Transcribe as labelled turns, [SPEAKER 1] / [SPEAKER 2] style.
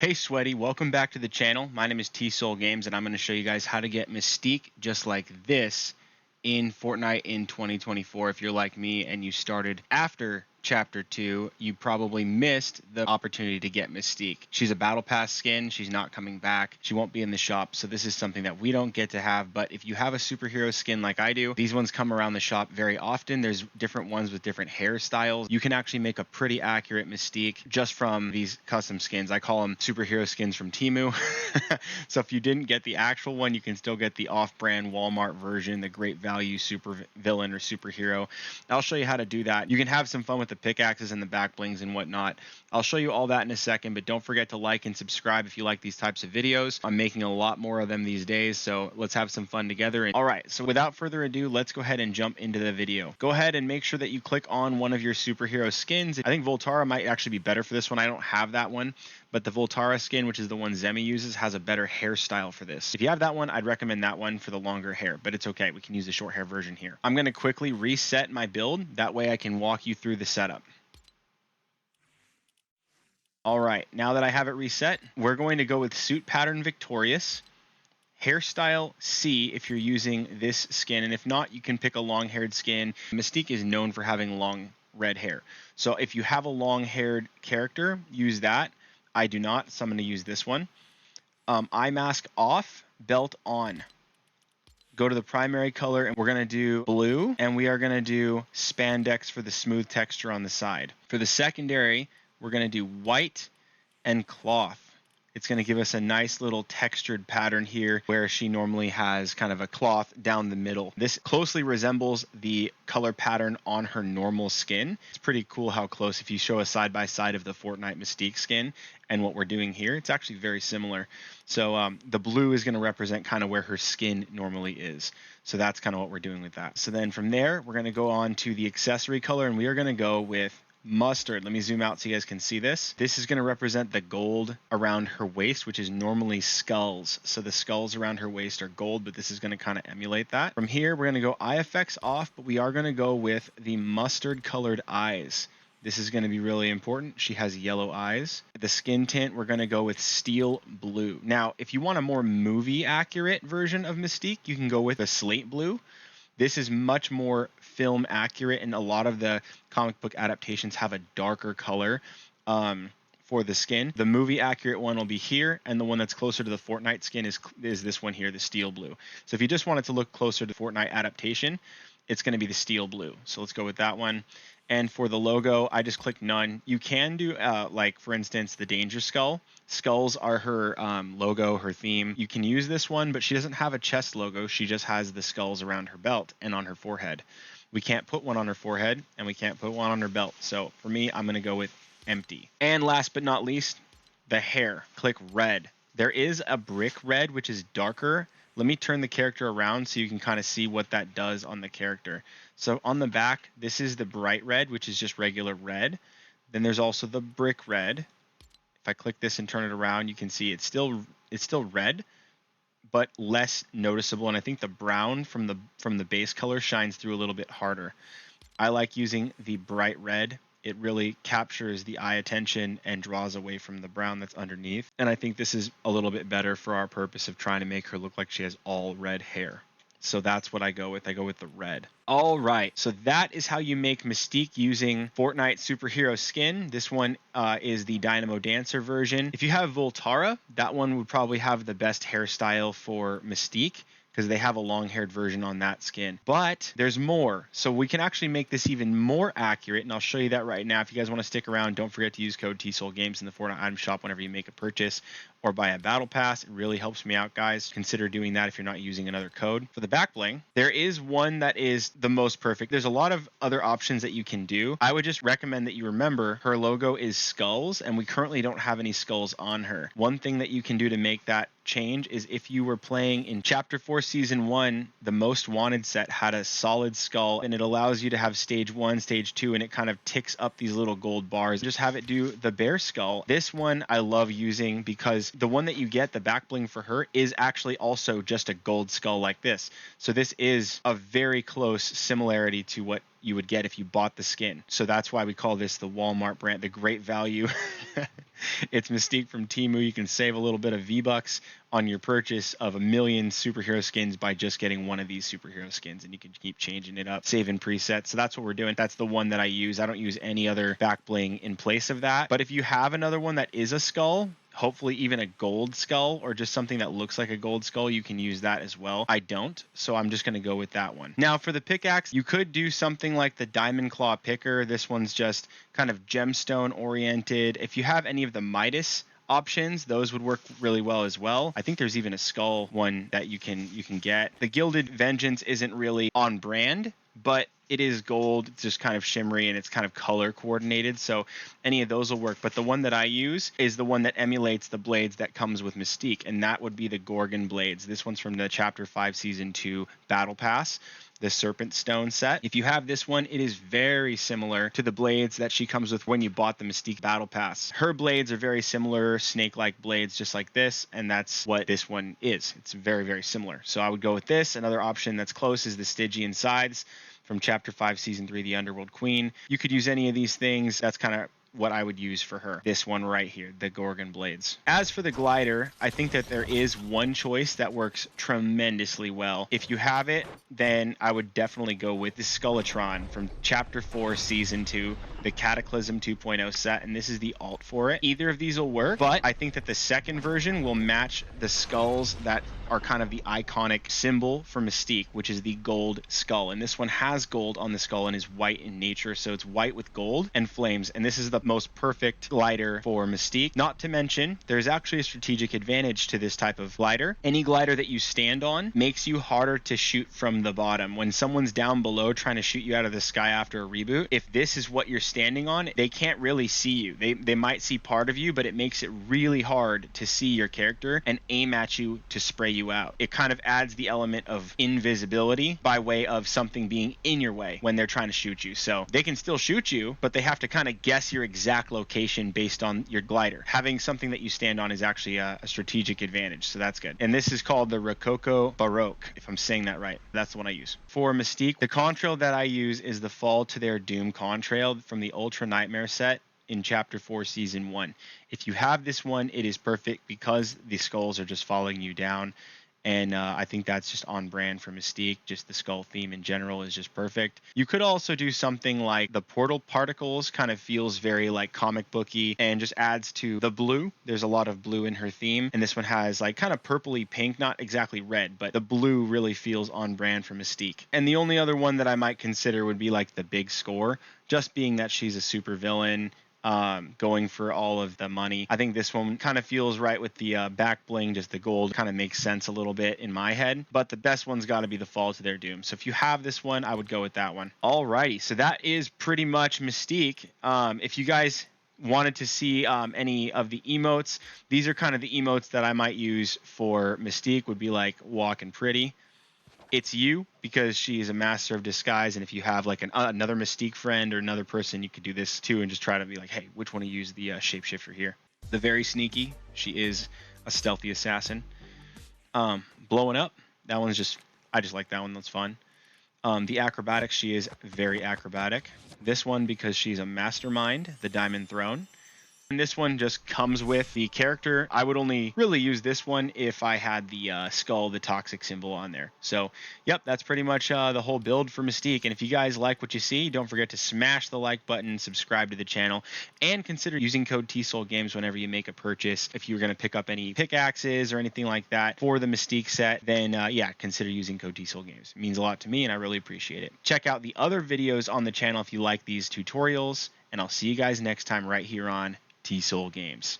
[SPEAKER 1] Hey Sweaty, welcome back to the channel. My name is TSOL Games and I'm going to show you guys how to get Mystique just like this in Fortnite in 2024. If you're like me and you started after Chapter 2, you probably missed the opportunity to get Mystique. She's a Battle Pass skin. She's not coming back. She won't be in the shop, so this is something that we don't get to have. But if you have a superhero skin like I do, these ones come around the shop very often. There's different ones with different hairstyles. You can actually make a pretty accurate Mystique just from these custom skins. I call them superhero skins from TEMU. So if you didn't get the actual one, you can still get the off-brand Walmart version, the great value super villain or superhero. I'll show you how to do that. You can have some fun with the pickaxes and the back blings and whatnot. I'll show you all that in a second, but don't forget to like and subscribe if you like these types of videos. I'm making a lot more of them these days, so let's have some fun together. All right, so without further ado, let's go ahead and jump into the video. Go ahead and make sure that you click on one of your superhero skins. I think Voltara might actually be better for this one. I don't have that one, but the Voltara skin, which is the one Zemi uses, has a better hairstyle for this. If you have that one, I'd recommend that one for the longer hair, but it's okay. We can use the short hair version here. I'm going to quickly reset my build. That way I can walk you through the setup. All right, now that I have it reset, we're going to go with suit pattern Victorious, hairstyle C if you're using this skin, and if not, you can pick a long-haired skin. Mystique is known for having long red hair, so if you have a long-haired character, use that. I do not, so I'm going to use this one. Eye mask off, belt on. Go to the primary color, and we're going to do blue, and we are going to do spandex for the smooth texture on the side. For the secondary, we're going to do white and cloth. It's going to give us a nice little textured pattern here where she normally has kind of a cloth down the middle. This closely resembles the color pattern on her normal skin. It's pretty cool how close, if you show a side by side of the Fortnite Mystique skin and what we're doing here, it's actually very similar. So the blue is going to represent kind of where her skin normally is. So that's kind of what we're doing with that. So then from there, we're going to go on to the accessory color, and we are going to go with mustard. Let me zoom out so you guys can see this. This is going to represent the gold around her waist, which is normally skulls. So the skulls around her waist are gold, but this is going to kind of emulate that. From here, we're going to go eye effects off, but we are going to go with the mustard colored eyes. This is going to be really important. She has yellow eyes. The skin tint, we're going to go with steel blue. Now, if you want a more movie accurate version of Mystique, you can go with a slate blue. This is much more film accurate, and a lot of the comic book adaptations have a darker color for the skin. The movie accurate one will be here, and the one that's closer to the Fortnite skin is this one here, the steel blue. So if you just want it to look closer to the Fortnite adaptation, it's going to be the steel blue. So let's go with that one. And for the logo, I just click none. You can do, like, for instance, the Danger Skull. Skulls are her logo, her theme. You can use this one, but she doesn't have a chest logo. She just has the skulls around her belt and on her forehead. We can't put one on her forehead, and we can't put one on her belt. So for me, I'm going to go with empty. And last but not least, the hair. Click red. There is a brick red, which is darker. Let me turn the character around so you can kind of see what that does on the character. So on the back, this is the bright red, which is just regular red. Then there's also the brick red. If I click this and turn it around, you can see it's still red, but less noticeable. And I think the brown from the base color shines through a little bit harder. I like using the bright red. It really captures the eye attention and draws away from the brown that's underneath. And I think this is a little bit better for our purpose of trying to make her look like she has all red hair. So that's what I go with. I go with the red. All right, so that is how you make Mystique using Fortnite superhero skin. This one is the Dynamo Dancer version. If you have Voltara, that one would probably have the best hairstyle for Mystique, because they have a long-haired version on that skin. But there's more. So we can actually make this even more accurate, and I'll show you that right now. If you guys want to stick around, don't forget to use code TSOL Games in the Fortnite item shop whenever you make a purchase or buy a battle pass. It really helps me out, guys. Consider doing that if you're not using another code. For the back bling, there is one that is the most perfect. There's a lot of other options that you can do. I would just recommend that you remember her logo is skulls, and we currently don't have any skulls on her. One thing that you can do to make that change is if you were playing in Chapter 4 Season 1, the Most Wanted set had a solid skull, and it allows you to have Stage 1, Stage 2, and it kind of ticks up these little gold bars. Just have it do the bear skull. This one I love using because because the one that you get, the back bling for her, is actually also just a gold skull like this. So this is a very close similarity to what you would get if you bought the skin. So that's why we call this the Walmart brand, the great value. It's Mystique from TEMU. You can save a little bit of V-Bucks on your purchase of 1 million superhero skins by just getting one of these superhero skins, and you can keep changing it up, saving presets. So that's what we're doing. That's the one that I use. I don't use any other back bling in place of that. But if you have another one that is a skull, hopefully even a gold skull or just something that looks like a gold skull, you can use that as well. I don't, so I'm just going to go with that one. Now for the pickaxe, you could do something like the Diamond Claw Picker. This one's just kind of gemstone oriented. If you have any of the Midas options, those would work really well as well. I think there's even a skull one that you can get. The Gilded Vengeance isn't really on brand, but it is gold. It's just kind of shimmery and it's kind of color coordinated, so any of those will work. But the one that I use is the one that emulates the blades that comes with Mystique, and that would be the Gorgon blades. This one's from the Chapter 5 Season 2 Battle Pass, the Serpent Stone set. If you have this one, it is very similar to the blades that she comes with when you bought the Mystique Battle Pass. Her blades are very similar, snake-like blades just like this, and that's what this one is. It's very, very similar. So I would go with this. Another option that's close is the Stygian Sides from Chapter 5 Season 3, the Underworld Queen. You could use any of these things. That's kind of what I would use for her. This one right here, the Gorgon blades. As for the glider, I think that there is one choice that works tremendously well. If you have it, then I would definitely go with the Skeletron from Chapter 4 Season 2, the Cataclysm 2.0 set, and this is the alt for it. Either of these will work, but I think that the second version will match the skulls that are kind of the iconic symbol for Mystique, which is the gold skull. And this one has gold on the skull and is white in nature, so it's white with gold and flames. And this is the most perfect glider for Mystique. Not to mention, there's actually a strategic advantage to this type of glider. Any glider that you stand on makes you harder to shoot from the bottom. When someone's down below trying to shoot you out of the sky after a reboot, if this is what you're standing on, they can't really see you. They might see part of you, but it makes it really hard to see your character and aim at you to spray you out. It kind of adds the element of invisibility by way of something being in your way when they're trying to shoot you. So they can still shoot you, but they have to kind of guess your exact location based on your glider. Having something that you stand on is actually a strategic advantage, so that's good. And this is called the Rococo Baroque, if I'm saying that right. That's the one I use. For Mystique, the contrail that I use is the Fall to Their Doom contrail from the Ultra Nightmare set in Chapter 4 Season 1. If you have this one, it is perfect because the skulls are just following you down. And I think that's just on brand for Mystique. Just the skull theme in general is just perfect. You could also do something like the Portal Particles, kind of feels very like comic booky and just adds to the blue. There's a lot of blue in her theme. And this one has like kind of purpley pink, not exactly red, but the blue really feels on brand for Mystique. And the only other one that I might consider would be like the Big Score, just being that she's a super villain. Going for all of the money. I think this one kind of feels right with the back bling, just the gold kind of makes sense a little bit in my head, but the best one's got to be the Fall to Their Doom. So if you have this one, I would go with that one. Alrighty, so that is pretty much Mystique. If you guys wanted to see any of the emotes, these are kind of the emotes that I might use for Mystique. Would be like Walking Pretty. It's you, because she is a master of disguise, and if you have like another Mystique friend or another person, you could do this too and just try to be like, hey, which one to use the shapeshifter here. The Very Sneaky, she is a stealthy assassin. Blowing Up, that one's just, I just like that one, that's fun. The Acrobatics, she is very acrobatic. This one, because she's a mastermind, the Diamond Throne. And this one just comes with the character. I would only really use this one if I had the skull, the toxic symbol on there. So, yep, that's pretty much the whole build for Mystique. And if you guys like what you see, don't forget to smash the like button, subscribe to the channel, and consider using code TSOL Games whenever you make a purchase. If you're going to pick up any pickaxes or anything like that for the Mystique set, then yeah, consider using code TSOL Games. It means a lot to me, and I really appreciate it. Check out the other videos on the channel if you like these tutorials, and I'll see you guys next time right here on TSOL Games.